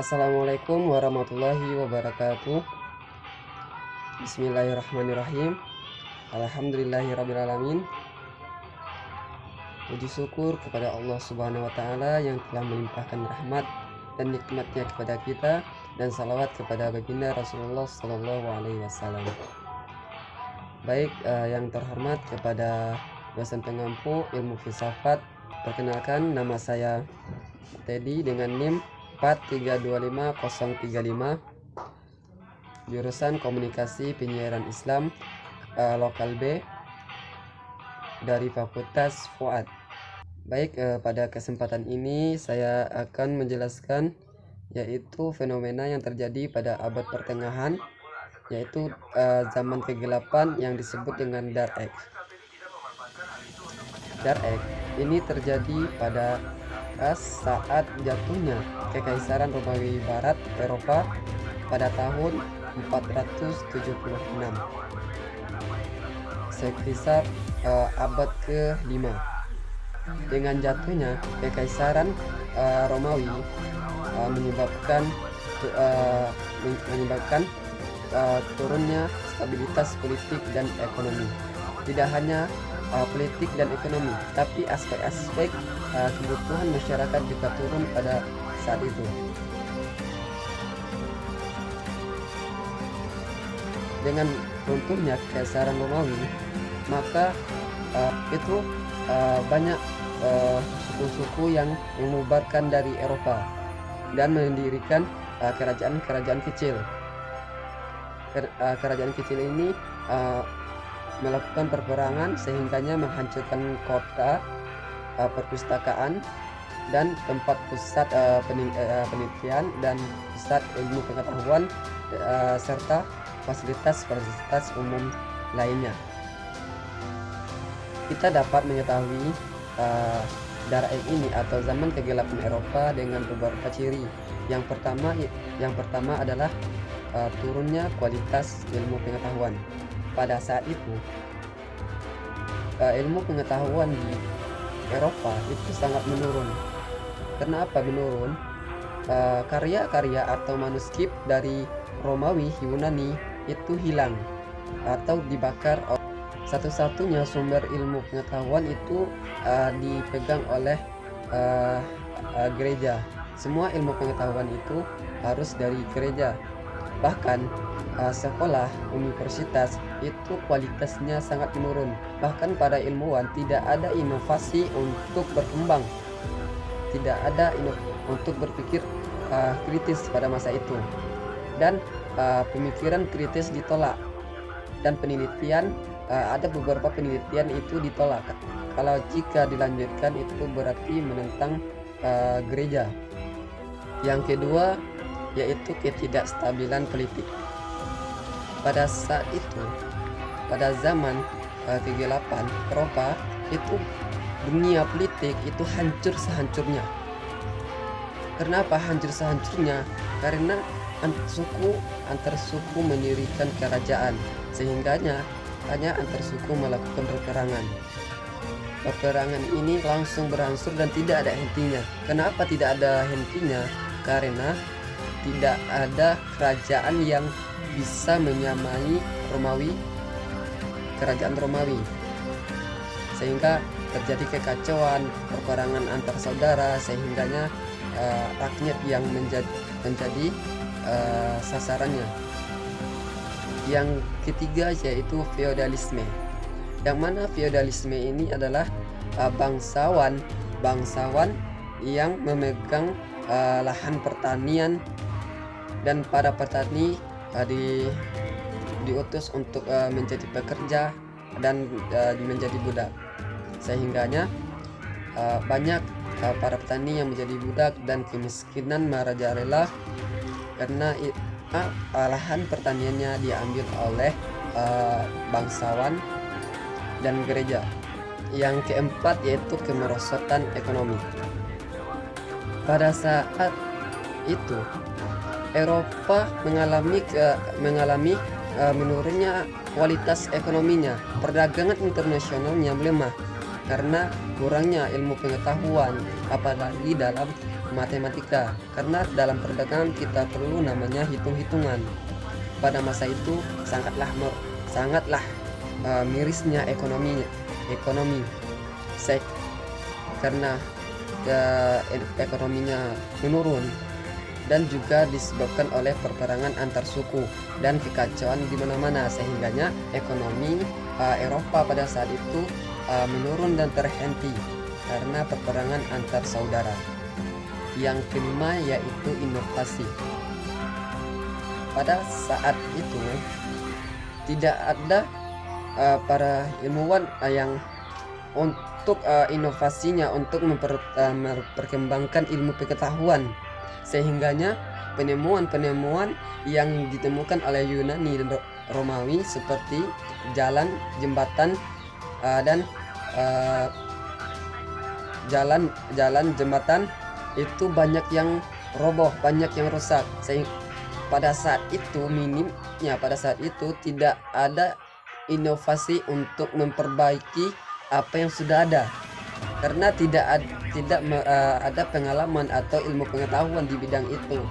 Assalamualaikum warahmatullahi wabarakatuh. Bismillahirrahmanirrahim. Alhamdulillahirrabbilalamin. Puji syukur kepada Allah Subhanahu wa Ta'ala yang telah melimpahkan rahmat dan nikmatnya kepada kita, dan salawat kepada baginda Rasulullah Sallallahu Alaihi Wasallam. Baik, yang terhormat kepada dosen pengampu ilmu filsafat, perkenalkan nama saya Teddy dengan NIM 4325035, jurusan Komunikasi Penyiaran Islam Lokal B dari Fakultas Fuad. Baik, pada kesempatan ini saya akan menjelaskan yaitu fenomena yang terjadi pada abad pertengahan, yaitu zaman kegelapan yang disebut dengan Dark Age. Dark Age ini terjadi pada saat jatuhnya Kekaisaran Romawi Barat Eropa pada tahun 476, sekitar abad ke-5. Dengan jatuhnya Kekaisaran Romawi menyebabkan turunnya stabilitas politik dan ekonomi. Tidak hanya politik dan ekonomi, tapi aspek-aspek kebutuhan masyarakat juga turun pada saat itu. Dengan runtuhnya Kekaisaran Romawi, maka itu banyak suku-suku yang mengubarkan dari Eropa dan mendirikan kerajaan-kerajaan kecil. Kerajaan kecil ini melakukan perperangan sehingganya menghancurkan kota, perpustakaan, dan tempat pusat penelitian dan pusat ilmu pengetahuan serta fasilitas-fasilitas umum lainnya. Kita dapat mengetahui Dark Age ini atau zaman kegelapan Eropa dengan beberapa ciri. Yang pertama adalah turunnya kualitas ilmu pengetahuan. Pada saat itu ilmu pengetahuan di Eropa itu sangat menurun. Kenapa menurun? Karya-karya atau manuskrip dari Romawi Yunani itu hilang atau dibakar. Satu-satunya sumber ilmu pengetahuan itu dipegang oleh gereja. Semua ilmu pengetahuan itu harus dari gereja. Bahkan sekolah universitas itu kualitasnya sangat menurun. Bahkan para ilmuwan tidak ada inovasi untuk berkembang, tidak ada untuk berpikir kritis pada masa itu, dan pemikiran kritis ditolak, dan penelitian ada beberapa penelitian itu ditolak. Kalau jika dilanjutkan itu berarti menentang gereja. Yang kedua yaitu ketidakstabilan politik. Pada saat itu, pada zaman kegelapan Eropa itu, dunia politik itu hancur sehancurnya. Kenapa hancur sehancurnya? Karena antar suku mendirikan kerajaan, sehingganya hanya antar suku melakukan perperangan. Perperangan ini langsung berangsur dan tidak ada hentinya. Kenapa tidak ada hentinya? Karena tidak ada kerajaan yang bisa menyamai kerajaan Romawi, sehingga terjadi kekacauan, perperangan antar saudara, sehingganya rakyat yang menjadi sasarannya. Yang ketiga yaitu feodalisme, yang mana feodalisme ini adalah bangsawan yang memegang lahan pertanian, dan para petani diutus untuk menjadi pekerja dan menjadi budak, sehingganya banyak para petani yang menjadi budak dan kemiskinan merajalela karena lahan pertaniannya diambil oleh bangsawan dan gereja. Yang keempat yaitu kemerosotan ekonomi. Pada saat itu Eropa mengalami menurunnya kualitas ekonominya, perdagangan internasionalnya melemah, karena kurangnya ilmu pengetahuan, apalagi dalam matematika. Karena dalam perdagangan kita perlu namanya hitung-hitungan. Pada masa itu sangatlah mirisnya ekonomi karena ekonominya menurun, dan juga disebabkan oleh perperangan antar suku dan kekacauan di mana-mana, sehingganya ekonomi Eropa pada saat itu menurun dan terhenti karena perperangan antar saudara. Yang kelima yaitu inovasi. Pada saat itu tidak ada para ilmuwan yang untuk inovasinya untuk memperkembangkan ilmu pengetahuan, sehingganya penemuan-penemuan yang ditemukan oleh Yunani dan Romawi seperti jalan, jembatan dan jembatan itu banyak yang roboh, banyak yang rusak. Sehingga pada saat itu tidak ada inovasi untuk memperbaiki apa yang sudah ada, karena tidak ada pengalaman atau ilmu pengetahuan di bidang itu,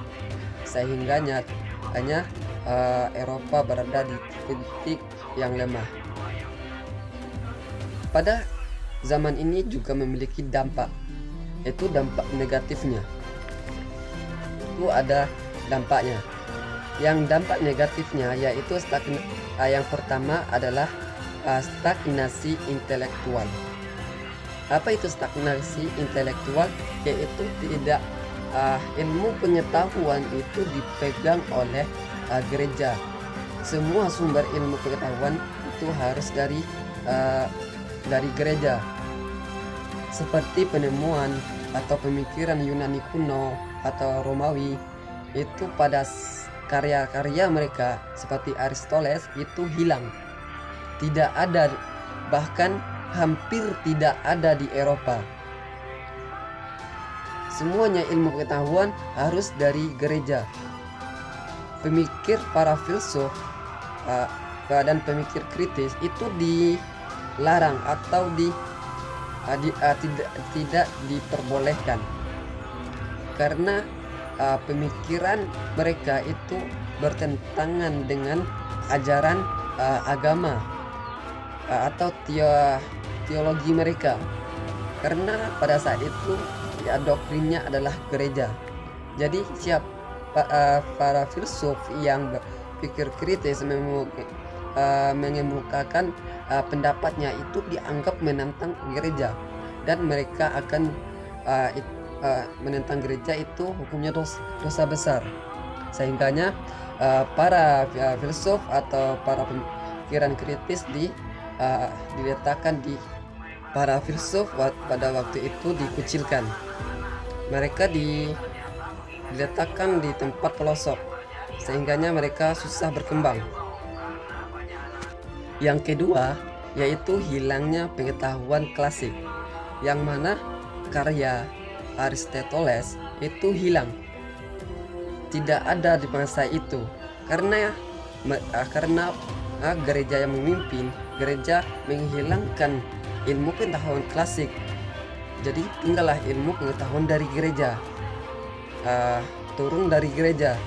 sehingga hanya Eropa berada di titik yang lemah. Pada zaman ini juga memiliki dampak, yaitu dampak negatifnya. Itu ada dampaknya. Yang dampak negatifnya yaitu yang pertama adalah stagnasi intelektual. Apa itu stagnasi intelektual? Yaitu tidak ilmu pengetahuan itu dipegang oleh gereja. Semua sumber ilmu pengetahuan itu harus dari gereja, seperti penemuan atau pemikiran Yunani kuno atau Romawi itu pada karya-karya mereka seperti Aristoteles itu hilang, tidak ada, bahkan hampir tidak ada di Eropa. Semuanya ilmu pengetahuan harus dari gereja. Pemikir para filsuf dan pemikir kritis itu dilarang atau tidak diperbolehkan, karena pemikiran mereka itu bertentangan dengan ajaran agama atau teologi mereka, karena pada saat itu doktrinnya adalah gereja. Jadi para filsuf yang berpikir kritis mengemukakan pendapatnya itu dianggap menentang gereja, dan mereka akan menentang gereja itu hukumnya dosa besar. Sehingganya para filsuf atau para pemikiran kritis diletakkan di para filsuf pada waktu itu dikucilkan. Mereka diletakkan di tempat pelosok, sehingganya mereka susah berkembang. Yang kedua yaitu hilangnya pengetahuan klasik, yang mana karya Aristoteles itu hilang, tidak ada di masa itu, karena gereja yang memimpin, gereja menghilangkan ilmu pengetahuan klasik. Jadi tinggallah ilmu pengetahuan dari gereja, turun dari gereja,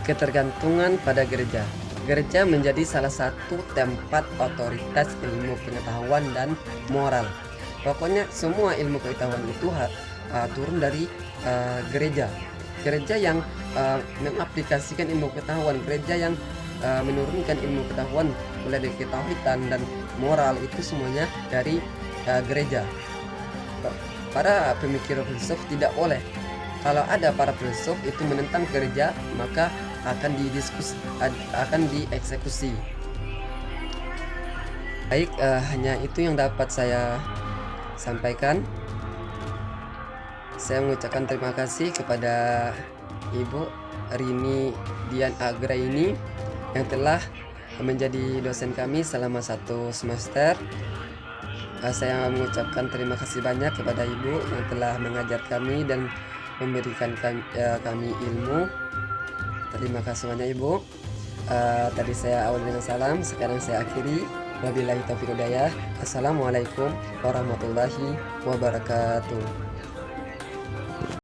ketergantungan pada gereja. Gereja menjadi salah satu tempat otoritas ilmu pengetahuan dan moral. Pokoknya semua ilmu pengetahuan itu turun dari gereja. Gereja yang mengaplikasikan ilmu pengetahuan, gereja yang menurunkan ilmu pengetahuan mulai dari ketauhidan dan moral, itu semuanya dari gereja. Para pemikir filsuf tidak boleh. Kalau ada para filsuf itu menentang gereja, maka akan dieksekusi. Baik, hanya itu yang dapat saya sampaikan. Saya mengucapkan terima kasih kepada Ibu Rini Dian Agraini yang telah menjadi dosen kami selama 1 semester. Saya mengucapkan terima kasih banyak kepada Ibu yang telah mengajar kami dan memberikan kami ilmu. Terima kasih banyak Ibu. Tadi saya awal dengan salam, sekarang saya akhiri. Wabillahi taufiq hidayah. Assalamualaikum warahmatullahi wabarakatuh.